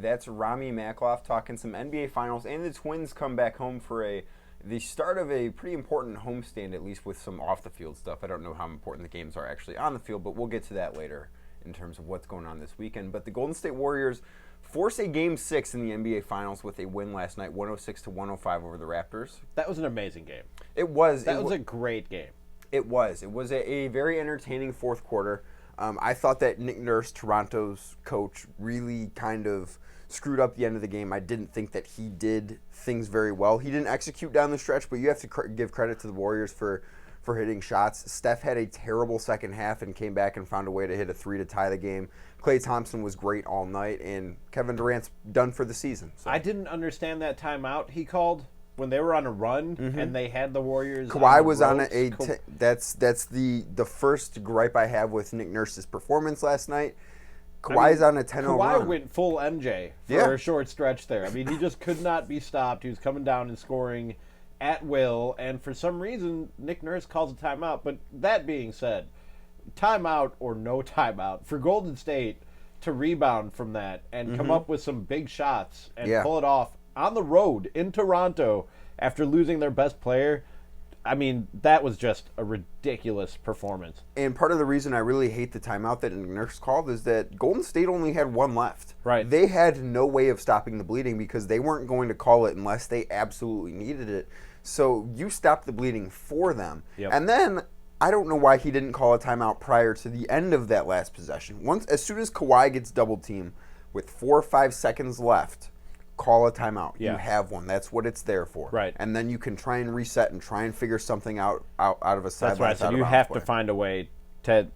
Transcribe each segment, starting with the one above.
That's Ramie Makhlouf talking some NBA Finals, and the Twins come back home for the start of a pretty important homestand, at least with some off-the-field stuff. I don't know how important the games are actually on the field, but we'll get to that later in terms of what's going on this weekend. But the Golden State Warriors force a Game 6 in the NBA Finals with a win last night, 106-105 over the Raptors. That was an amazing game. It was. That was a great game. It was. It was a very entertaining fourth quarter. I thought that Nick Nurse, Toronto's coach, really kind of screwed up the end of the game. I didn't think that he did things very well. He didn't execute down the stretch, but you have to give credit to the Warriors for hitting shots. Steph had a terrible second half and came back and found a way to hit a three to tie the game. Klay Thompson was great all night, and Kevin Durant's done for the season. So. I didn't understand that timeout he called when they were on a run and they had the Warriors. Kawhi was on that's the first gripe I have with Nick Nurse's performance last night. Kawhi's on a 10-0 run. Kawhi went full MJ for a short stretch there. I mean, he just could not be stopped. He was coming down and scoring at will, and for some reason, Nick Nurse calls a timeout. But that being said, timeout or no timeout, for Golden State to rebound from that and come up with some big shots and pull it off on the road in Toronto after losing their best player, I mean, that was just a ridiculous performance. And part of the reason I really hate the timeout that Nurse called is that Golden State only had one left. Right. They had no way of stopping the bleeding because they weren't going to call it unless they absolutely needed it. So you stopped the bleeding for them. Yep. And then I don't know why he didn't call a timeout prior to the end of that last possession. As soon as Kawhi gets double teamed with 4 or 5 seconds left, call a timeout. Yeah. You have one. That's what it's there for. Right. And then you can try and reset and try and figure something out of a sideline. That's right. So you have to find a way to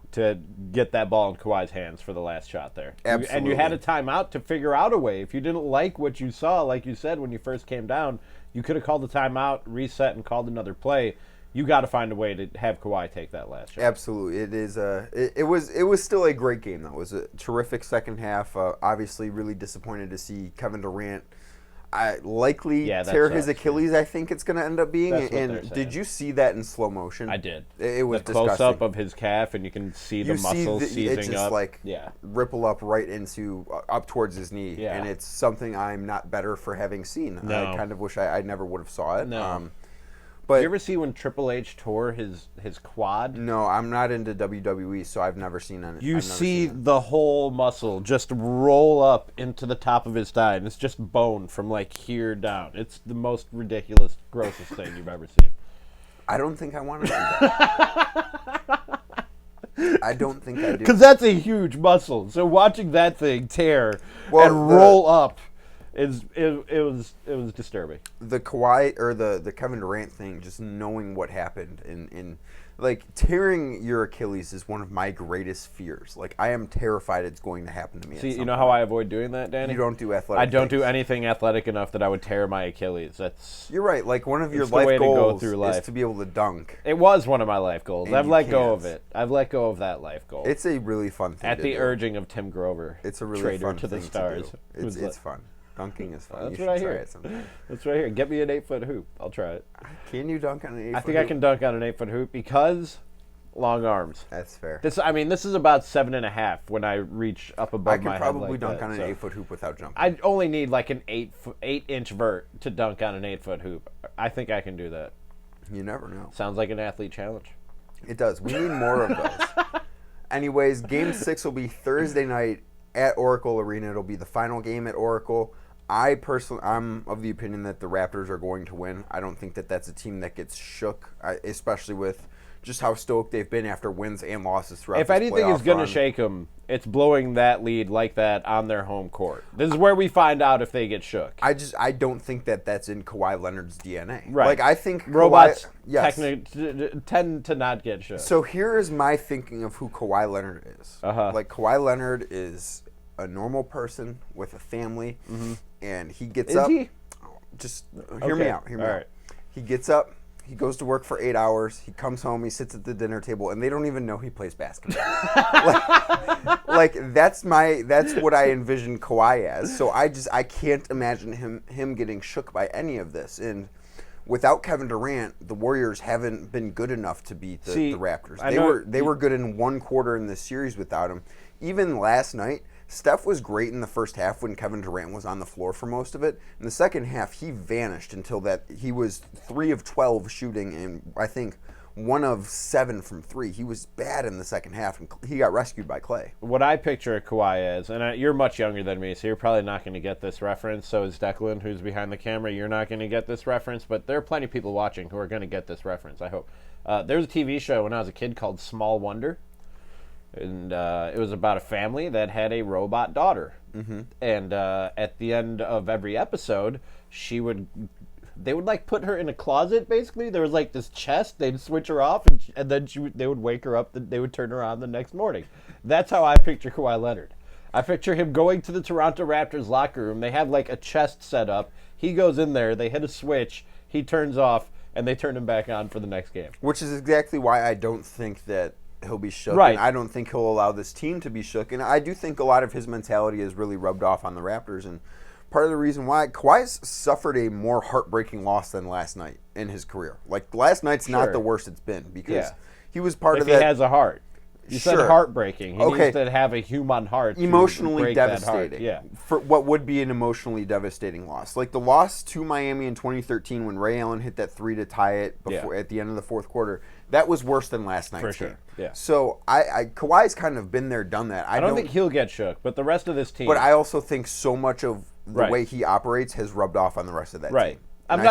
get that ball in Kawhi's hands for the last shot there. Absolutely. And you had a timeout to figure out a way. If you didn't like what you saw, like you said when you first came down, you could have called the timeout, reset, and called another play. You got to find a way to have Kawhi take that last shot. Absolutely, it is. It was still a great game. That was a terrific second half. Obviously, really disappointed to see Kevin Durant likely tear his Achilles. I think it's going to end up being. And did you see that in slow motion? I did. It was the disgusting. Close up of his calf, and you can see the muscles seizing it just up. Ripple up right into up towards his knee, Yeah. and it's something I'm not better for having seen. No. I kind of wish I never would have saw it. No. But did you ever see when Triple H tore his quad? No, I'm not into WWE, so I've never seen it. You see the whole muscle just roll up into the top of his thigh, and it's just bone from like here down. It's the most ridiculous, grossest thing you've ever seen. I don't think I want to do that. I don't think I do. Because that's a huge muscle. So watching that thing tear and roll up. It was disturbing. The Kawhi or the Kevin Durant thing, just knowing what happened in like tearing your Achilles is one of my greatest fears. Like I am terrified it's going to happen to me. See, you know how I avoid doing that, Danny? You don't do athletic. I don't do anything athletic enough that I would tear my Achilles. You're right. Like one of your life goals is to be able to dunk. It was one of my life goals. I've let go of it. I've let go of that life goal. It's a really fun thing. At the urging of Tim Grover. It's a really trader fun to the thing stars. To do. It's fun. Dunking is fun. That's what I hear. That's what I hear. Get me an 8-foot hoop. I'll try it. Can you dunk on an 8-foot hoop? I think I can dunk on an 8-foot hoop because long arms. That's fair. This is about 7.5 when I reach up above my head. I could probably like dunk that, on an 8-foot hoop without jumping. I only need like an 8-inch vert to dunk on an 8-foot hoop. I think I can do that. You never know. Sounds like an athlete challenge. It does. We need more of those. Anyways, Game 6 will be Thursday night at Oracle Arena. It'll be the final game at Oracle. I'm of the opinion that the Raptors are going to win. I don't think that that's a team that gets shook, especially with just how stoked they've been after wins and losses throughout If this anything is going to shake them, it's blowing that lead like that on their home court. This is where we find out if they get shook. I don't think that that's in Kawhi Leonard's DNA. Right. Like, I think robots Kawhi, tend to not get shook. So here is my thinking of who Kawhi Leonard is. Like, Kawhi Leonard is a normal person with a family, and he gets up. Is he? Just hear me out. He gets up. He goes to work for 8 hours. He comes home. He sits at the dinner table, and they don't even know he plays basketball. That's what I envision Kawhi as. So I can't imagine him getting shook by any of this. And without Kevin Durant, the Warriors haven't been good enough to beat the Raptors. They were good in one quarter in this series without him. Even last night, Steph was great in the first half when Kevin Durant was on the floor for most of it. In the second half, he vanished until that he was 3 of 12 shooting, and I think 1 of 7 from 3. He was bad in the second half, and he got rescued by Clay. What I picture Kawhi is, and you're much younger than me, so you're probably not going to get this reference. So is Declan, who's behind the camera. You're not going to get this reference, but there are plenty of people watching who are going to get this reference, I hope. There was a TV show when I was a kid called Small Wonder, and it was about a family that had a robot daughter. Mm-hmm. And at the end of every episode, they would like put her in a closet. Basically, there was like this chest. They'd switch her off, and then they would wake her up. They would turn her on the next morning. That's how I picture Kawhi Leonard. I picture him going to the Toronto Raptors locker room. They have like a chest set up. He goes in there. They hit a switch. He turns off, and they turn him back on for the next game. Which is exactly why I don't think that he'll be shook. Right. And I don't think he'll allow this team to be shook. And I do think a lot of his mentality has really rubbed off on the Raptors. And part of the reason why Kawhi's suffered a more heartbreaking loss than last night in his career. Like, last night's not the worst it's been because he was part of that. If he has a heart. You said heartbreaking. He needs to have a human heart. Emotionally devastating. Yeah. For what would be an emotionally devastating loss. Like the loss to Miami in 2013 when Ray Allen hit that 3 to tie it at the end of the fourth quarter. That was worse than last night's game. Yeah. So Kawhi's kind of been there, done that. I don't think he'll get shook, but the rest of this team. But I also think so much of the way he operates has rubbed off on the rest of that team. I'm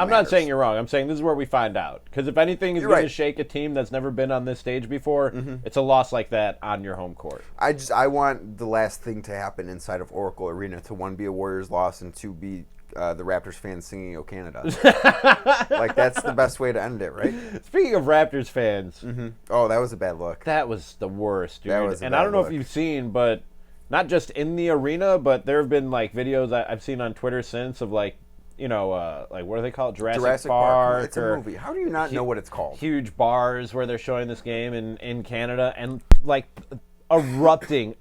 not saying you're wrong. I'm saying this is where we find out. Because if anything is going to shake a team that's never been on this stage before, it's a loss like that on your home court. I want the last thing to happen inside of Oracle Arena to, 1, be a Warriors loss, and 2, be the Raptors fans singing "O Canada." Like, that's the best way to end it, right? Speaking of Raptors fans. Oh, that was a bad look. That was the worst, dude. That was and I don't know if you've seen, but not just in the arena, but there have been like videos I've seen on Twitter since of like, like what do they call it? Jurassic Park. It's a movie. How do you not know what it's called? Huge bars where they're showing this game in Canada, and like erupting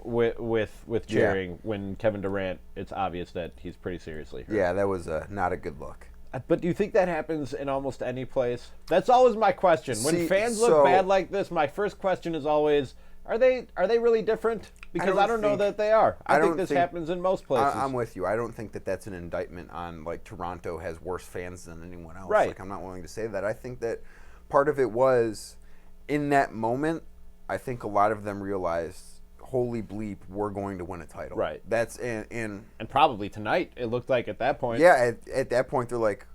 with cheering when Kevin Durant. It's obvious that he's pretty seriously hurt. Yeah, that was not a good look. But do you think that happens in almost any place? That's always my question. When fans look bad like this, my first question is always, are they really different? Because I don't know that they are. I think this happens in most places. I'm with you. I don't think that that's an indictment on, like, Toronto has worse fans than anyone else. Right. Like, I'm not willing to say that. I think that part of it was, in that moment, I think a lot of them realized, holy bleep, we're going to win a title. Right. That's and probably tonight, it looked like at that point. Yeah, at that point, they're like,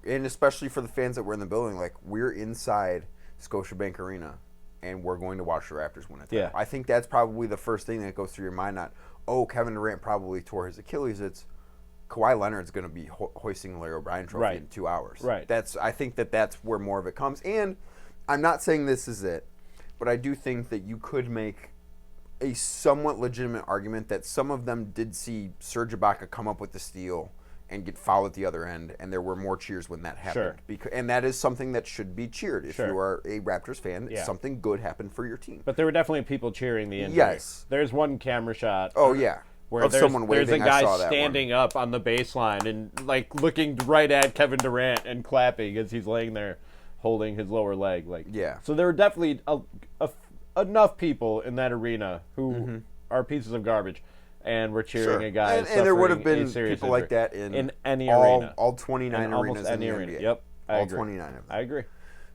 and especially for the fans that were in the building, like, we're inside Scotiabank Arena, and we're going to watch the Raptors win a title. Yeah. I think that's probably the first thing that goes through your mind. Not, oh, Kevin Durant probably tore his Achilles. It's Kawhi Leonard's going to be hoisting the Larry O'Brien trophy in 2 hours. Right. I think that's where more of it comes. And I'm not saying this is it, but I do think that you could make a somewhat legitimate argument that some of them did see Serge Ibaka come up with the steal and get fouled at the other end, and there were more cheers when that happened. Sure. And that is something that should be cheered. If you are a Raptors fan, something good happened for your team. But there were definitely people cheering the injury. Yes. There's one camera shot. Oh, yeah. Where there's a guy standing up on the baseline and like looking right at Kevin Durant and clapping as he's laying there holding his lower leg. So there were definitely enough people in that arena who are pieces of garbage. And we're cheering a guy. And there would have been people like that in any arena. All 29 arenas in the NBA. Yep, I agree. 29 of them. I agree.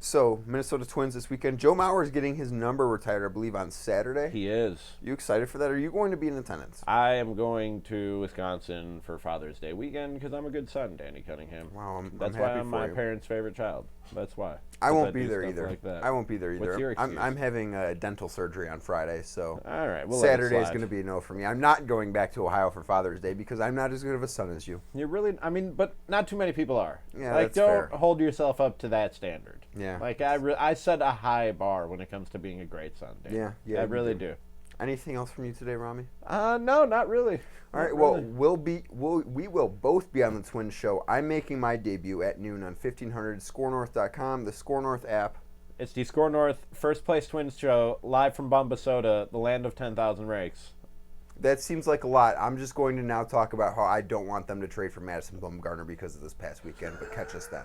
So, Minnesota Twins this weekend. Joe Mauer is getting his number retired, I believe, on Saturday. He is. You excited for that? Are you going to be in attendance? I am going to Wisconsin for Father's Day weekend because I'm a good son, Danny Cunningham. Wow, That's I'm why happy I'm for my you. parents' favorite child. That's why. I won't be there either. Like that. I won't be there either. What's your excuse? I'm having dental surgery on Friday, so all right, Saturday is going to be a no for me. I'm not going back to Ohio for Father's Day because I'm not as good of a son as you. You're really, but not too many people are. Yeah, like, that's don't fair. hold yourself up to that standard. Yeah. Like, I set a high bar when it comes to being a great son, Dan. Yeah, I really do. Anything else from you today, Rami? No, not really. All right, well, we will both be on the Twins show. I'm making my debut at noon on 1500scorenorth.com, the Score North app. It's the Score North First Place Twins show, live from Bombasota, the land of 10,000 rakes. That seems like a lot. I'm just going to now talk about how I don't want them to trade for Madison Bumgarner because of this past weekend, but catch us then.